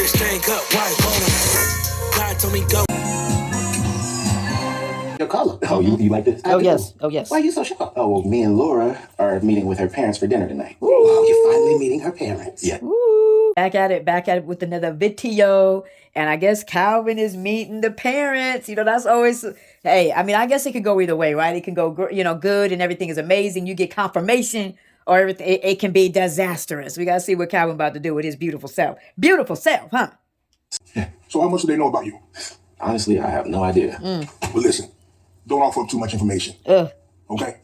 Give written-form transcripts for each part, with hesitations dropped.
stank up, white bottom. God told me go. Your color. Oh, you like this? Oh, yes. Oh, yes. Why are you so shocked? Oh, well, me and Laura are meeting with her parents for dinner tonight. Ooh. Oh, you're finally meeting her parents. Yeah. Ooh. Back at it with another video. And I guess Calvin is meeting the parents. You know, that's always, hey, I mean, I guess it could go either way, right? It can go, you know, good and everything is amazing. You get confirmation, or everything. It can be disastrous. We got to see what Calvin about to do with his beautiful self. Beautiful self, huh? Yeah. So how much do they know about you? Honestly, I have no idea. Well, listen, don't offer up too much information. Okay?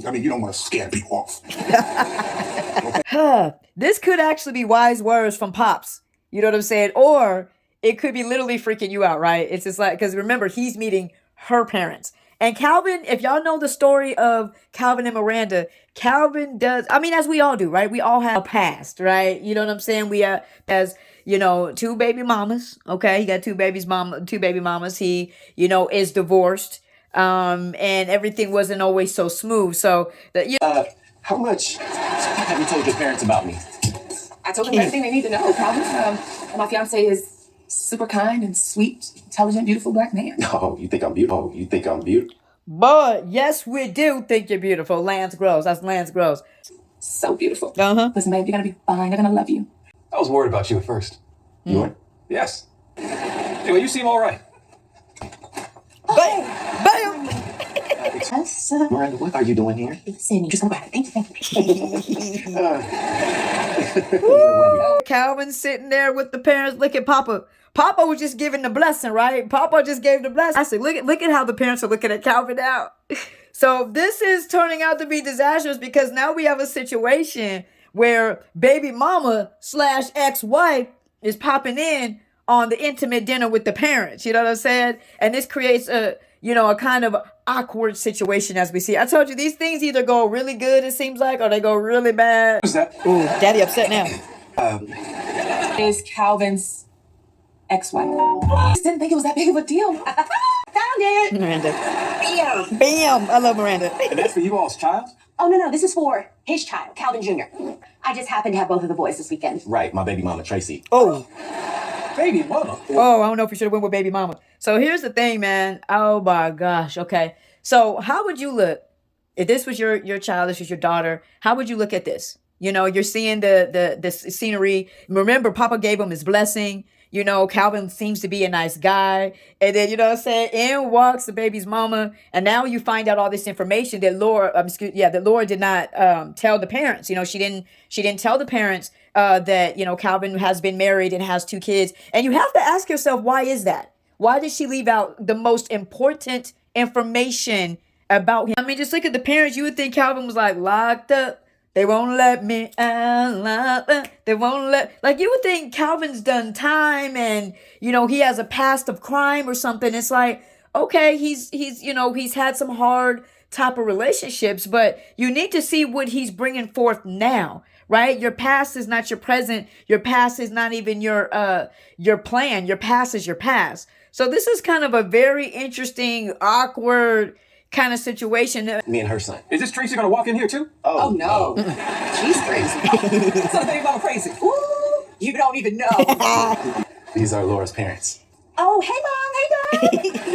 I mean, you don't want to scare people off. Okay? This could actually be wise words from Pops. You know what I'm saying? Or it could be literally freaking you out, right? It's just like, because remember, he's meeting her parents. And Calvin, if y'all know the story of Calvin and Miranda, Calvin does, I mean, as we all do, right? We all have a past, right? You know what I'm saying? We as, you know, two baby mamas, okay? He got two baby mamas. He, you know, is divorced. And everything wasn't always so smooth. So, how much have you told your parents about me? I told them everything they need to know, Calvin. My fiance is super kind and sweet, intelligent, beautiful black man. Oh, you think I'm beautiful? You think I'm beautiful? But yes, we do think you're beautiful. Lance Gross. That's Lance Gross. So beautiful. Listen, babe, you're gonna be fine. They're gonna love you. I was worried about you at first. You were? Yes. Anyway, you seem all right. Bam! Bam! Yes. Miranda, what are you doing here? Listen, you just gonna grab it. Thank you. Calvin sitting there with the parents. Look at Papa. Papa was just giving the blessing, right? Papa just gave the blessing. I said, look at how the parents are looking at Calvin now. So this is turning out to be disastrous because now we have a situation where baby mama / ex-wife is popping in on the intimate dinner with the parents. You know what I'm saying? And this creates a kind of awkward situation as we see. I told you these things either go really good, it seems like, or they go really bad. What's that? Ooh, daddy upset now. Is Calvin's ex-wife. I just didn't think it was that big of a deal. Found it. Miranda. Bam. Bam. I love Miranda. And that's for you all's child? Oh, no, this is for his child, Calvin Jr. I just happened to have both of the boys this weekend. Right, my baby mama, Tracy. Oh. Baby mama? Oh, I don't know if we should have went with baby mama. So here's the thing, man. Oh, my gosh. Okay. So how would you look if this was your child, this was your daughter? How would you look at this? You know, you're seeing the scenery. Remember, Papa gave him his blessing. You know, Calvin seems to be a nice guy. And then, you know what I'm saying? In walks the baby's mama. And now you find out all this information that Laura did not tell the parents. You know, she didn't tell the parents that, you know, Calvin has been married and has 2 kids. And you have to ask yourself, why is that? Why did she leave out the most important information about him? I mean, just look at the parents. You would think Calvin was like locked up. They won't let me out. They won't let, like, you would think Calvin's done time and, you know, he has a past of crime or something. It's like, okay, he's had some hard type of relationships, but you need to see what he's bringing forth now, right? Your past is not your present. Your past is not even your plan. Your past is your past. So this is kind of a very interesting, awkward kind of situation. Me and her son. Is this Tracy gonna walk in here too? Oh no. She's crazy. So baby mama crazy. Ooh, you don't even know. These are Laura's parents. Oh, hey, Mom. Hey, Dad.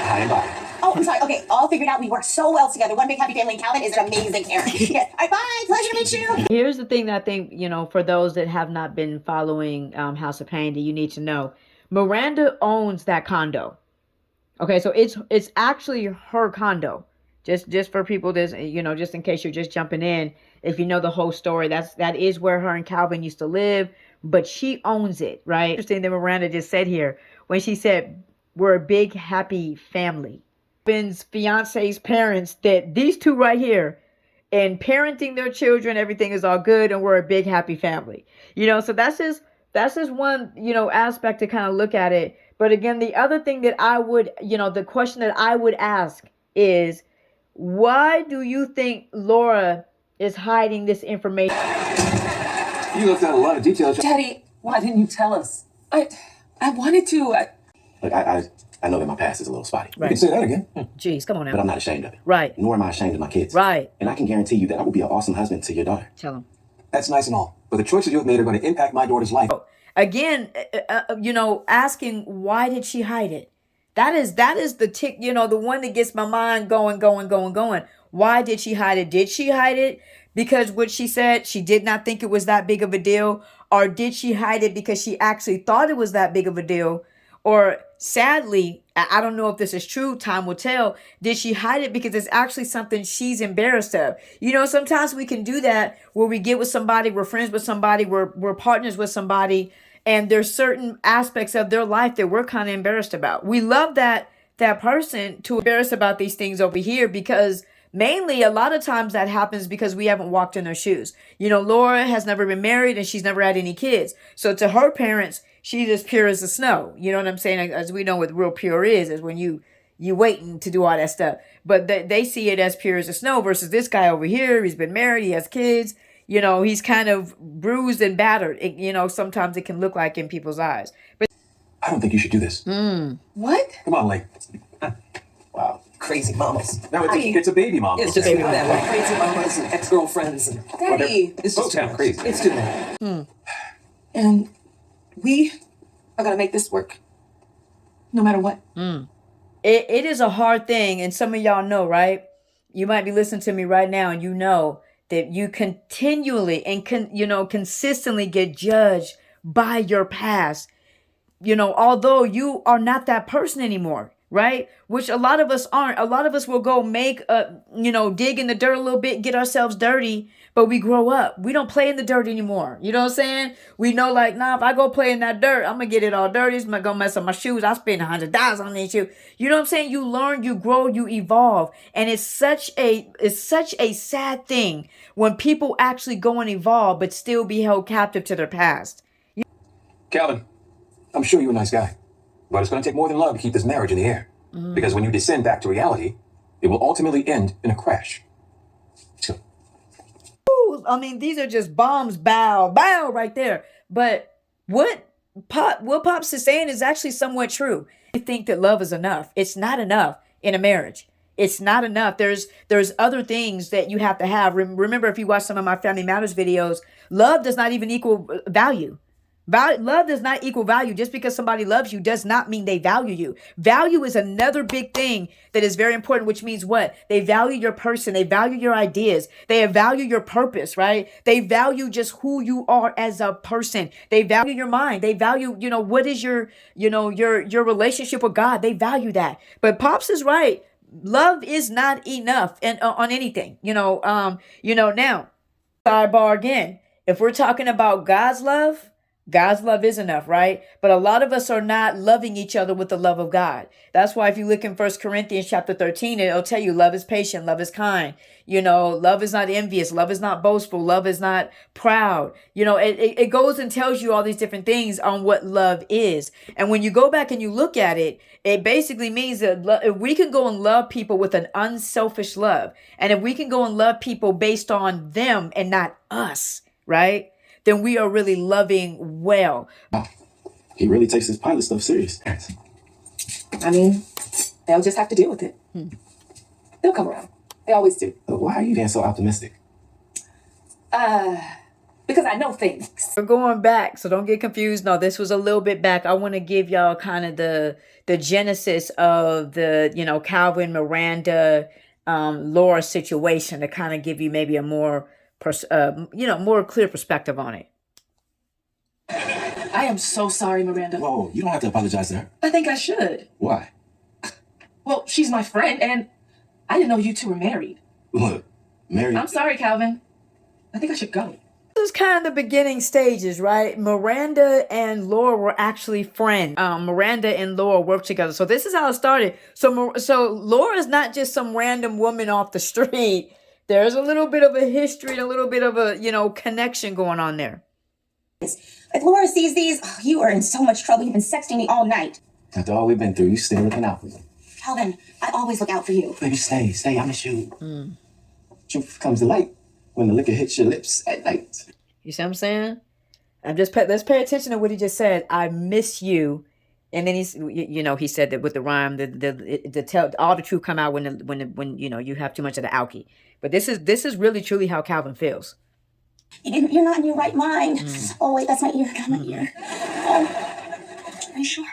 Hi and bye. Oh, I'm sorry. Okay, all figured out. We work so well together. One big happy family. Calvin is an amazing parent. Yes. All right, bye. Pleasure to meet you. Here's the thing that I think, you know, for those that have not been following House of Payne, that you need to know. Miranda owns that condo. Okay, so it's actually her condo. Just for people that, you know, just in case you're just jumping in, if you know the whole story, that is where her and Calvin used to live, but she owns it, right? Interesting that Miranda just said here when she said we're a big happy family. Calvin's fiance's parents, that these two right here, and parenting their children, everything is all good, and we're a big happy family. You know, so that's just one, you know, aspect to kind of look at it. But again, the other thing that I would, you know, the question that I would ask is, why do you think Laura is hiding this information? You left out a lot of details. Daddy, why didn't you tell us? I wanted to. Look, I know that my past is a little spotty. You can say that again. Jeez, come on now. But I'm not ashamed of it. Right. Nor am I ashamed of my kids. Right. And I can guarantee you that I will be an awesome husband to your daughter. Tell him. That's nice and all. But the choices you have made are going to impact my daughter's life. Again, asking why did she hide it? That is the tick, the one that gets my mind going, going, going, going. Why did she hide it? Did she hide it because what she said, she did not think it was that big of a deal? Or did she hide it because she actually thought it was that big of a deal? Or sadly, I don't know if this is true, time will tell. Did she hide it because it's actually something she's embarrassed of? Sometimes we can do that where we get with somebody, we're friends with somebody, we're partners with somebody, and there's certain aspects of their life that we're kind of embarrassed about. We love that person to embarrass about these things over here, because mainly a lot of times that happens because we haven't walked in their shoes. Laura has never been married and she's never had any kids. So to her parents, she's as pure as the snow. You know what I'm saying? As we know what real pure is when you waiting to do all that stuff. But they see it as pure as the snow versus this guy over here. He's been married. He has kids. He's kind of bruised and battered. Sometimes it can look like in people's eyes. But I don't think you should do this. What? Come on, Lane. Wow. Crazy mamas. No, it's a baby mama. It's just that crazy mamas and ex-girlfriends and Daddy. it's Both just too sound much. crazy. It's too much. And we are going to make this work. No matter what. it is a hard thing. And some of y'all know, right? You might be listening to me right now and you know that you continually and consistently get judged by your past. Although you are not that person anymore, right? Which a lot of us aren't. A lot of us will go dig in the dirt a little bit, get ourselves dirty, but we grow up. We don't play in the dirt anymore. You know what I'm saying? We know if I go play in that dirt, I'm going to get it all dirty. It's going to mess up my shoes. I spend $100 on these shoes. You know what I'm saying? You learn, you grow, you evolve. And it's such a sad thing when people actually go and evolve, but still be held captive to their past. Calvin, I'm sure you're a nice guy, but it's going to take more than love to keep this marriage in the air. Because when you descend back to reality, it will ultimately end in a crash. So, These are just bombs, bow right there. But what Pops is saying is actually somewhat true. I think that love is enough. It's not enough in a marriage. It's not enough. There's other things that you have to have. Remember, if you watch some of my Family Matters videos, love does not even equal value. Love does not equal value. Just because somebody loves you does not mean they value you. Value is another big thing that is very important, which means what? They value your person. They value your ideas. They value your purpose, right? They value just who you are as a person. They value your mind. They value, what is your relationship with God. They value that. But Pops is right. Love is not enough on anything, now, sidebar again. If we're talking about God's love is enough, right? But a lot of us are not loving each other with the love of God. That's why if you look in 1 Corinthians chapter 13, it'll tell you love is patient, love is kind. Love is not envious, love is not boastful, love is not proud. It goes and tells you all these different things on what love is. And when you go back and you look at it, it basically means that if we can go and love people with an unselfish love, and if we can go and love people based on them and not us, right? Then we are really loving well. He really takes his pilot stuff serious. They'll just have to deal with it. They'll come around. They always do. But why are you being so optimistic? Because I know things. We're going back, so don't get confused. No, this was a little bit back. I want to give y'all kind of the genesis of the, Calvin, Miranda, Laura situation to kind of give you maybe a more more clear perspective on it. I am so sorry, Miranda. Whoa, you don't have to apologize to her. I think I should. Why? Well, she's my friend, and I didn't know you two were married. Look, Mary. I'm sorry, Calvin. I think I should go. This is kind of the beginning stages, right? Miranda and Laura were actually friends. Miranda and Laura worked together. So this is how it started. So Laura's not just some random woman off the street. There's a little bit of a history and a little bit of a, connection going on there. If Laura sees these, you are in so much trouble. You've been sexting me all night. After all we've been through, you still looking out for me. Calvin, I always look out for you. Baby, stay. I miss you. Truth comes to light when the liquor hits your lips at night. You see what I'm saying? Let's pay attention to what he just said. I miss you. And then he said that with the rhyme, all the truth come out when you have too much of the alky. But this is really truly how Calvin feels. You're not in your right mind. Oh wait, that's my ear. Got my ear. Are you sure?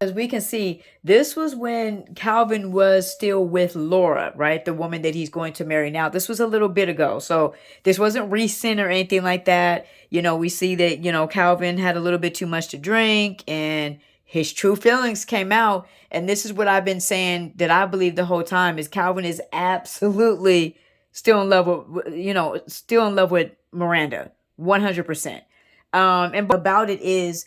As we can see, this was when Calvin was still with Laura, right? The woman that he's going to marry now. This was a little bit ago. So this wasn't recent or anything like that. You know, we see that, you know, Calvin had a little bit too much to drink and his true feelings came out. And this is what I've been saying that I believe the whole time is Calvin is absolutely still in love with, you know, still in love with Miranda, 100%. And about it is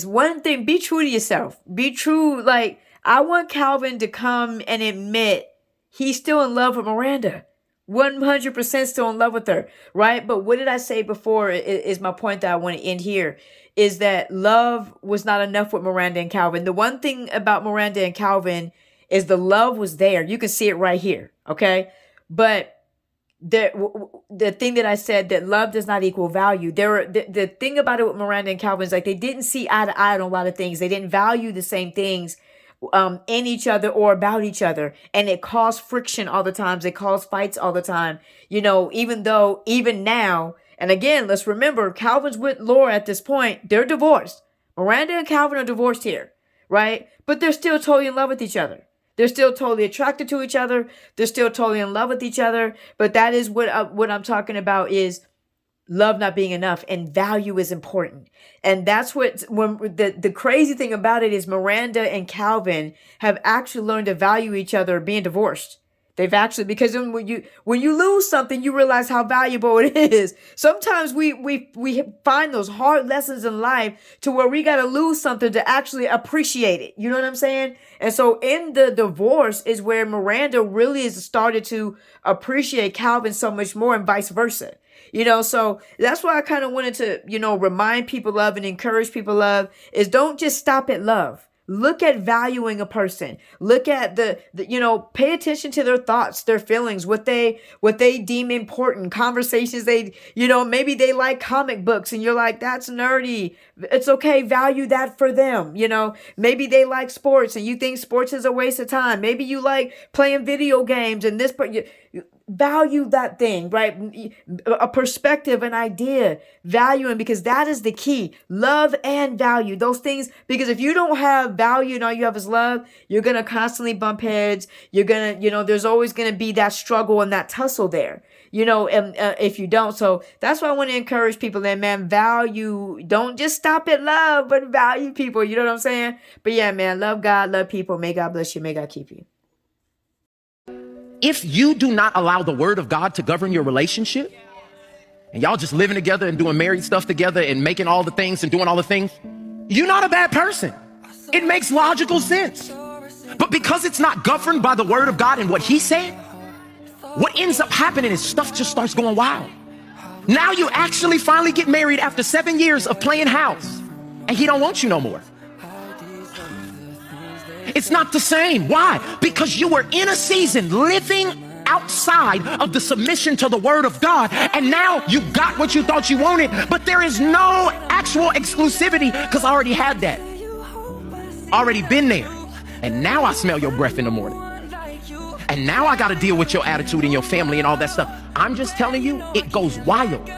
one thing, be true to yourself. Be true. Like, I want Calvin to come and admit he's still in love with Miranda. 100% still in love with her, right? But what did I say before is my point that I want to end here, is that love was not enough with Miranda and Calvin. The one thing about Miranda and Calvin is the love was there. You can see it right here, okay? But the thing that I said, that love does not equal value. The thing about it with Miranda and Calvin is like they didn't see eye to eye on a lot of things. They didn't value the same things in each other or about each other. And it caused friction all the times. It caused fights all the time. You know, even now, and again, let's remember, Calvin's with Laura at this point. They're divorced. Miranda and Calvin are divorced here, right? But they're still totally in love with each other. They're still totally attracted to each other. They're still totally in love with each other. But that is what I'm talking about, is love not being enough, and value is important. And that's when the crazy thing about it is Miranda and Calvin have actually learned to value each other being divorced. They've actually, because when you lose something, you realize how valuable it is. Sometimes we find those hard lessons in life to where we got to lose something to actually appreciate it. You know what I'm saying? And so in the divorce is where Miranda really has started to appreciate Calvin so much more, and vice versa. You know, so that's why I kind of wanted to, you know, remind people of and encourage people of is don't just stop at love. Look at valuing a person. Look at the you know, pay attention to their thoughts, their feelings, what they deem important, conversations they, you know, maybe they like comic books and you're like, that's nerdy. It's okay. Value that for them. You know, maybe they like sports and you think sports is a waste of time. Maybe you like playing video games and this, but value that thing, right? A perspective, an idea, valuing, because that is the key. Love and value those things, because if you don't have value and all you have is love, you're going to constantly bump heads. You're going to, you know, there's always going to be that struggle and that tussle there, you know, and if you don't. So that's why I want to encourage people that, man, value, don't just stop at love, but value people. You know what I'm saying? But yeah, man, love God, love people. May God bless you. May God keep you. If you do not allow the word of God to govern your relationship, and y'all just living together and doing married stuff together and making all the things and doing all the things, you're not a bad person. It makes logical sense. But because it's not governed by the word of God and what he said, what ends up happening is stuff just starts going wild. Now you actually finally get married after 7 years of playing house, and he don't want you no more. It's not the same. Why? Because you were in a season living outside of the submission to the word of God, and now you got what you thought you wanted, but there is no actual exclusivity, because I already had that. Already been there. And now I smell your breath in the morning. And now I got to deal with your attitude and your family and all that stuff. I'm just telling you, it goes wild.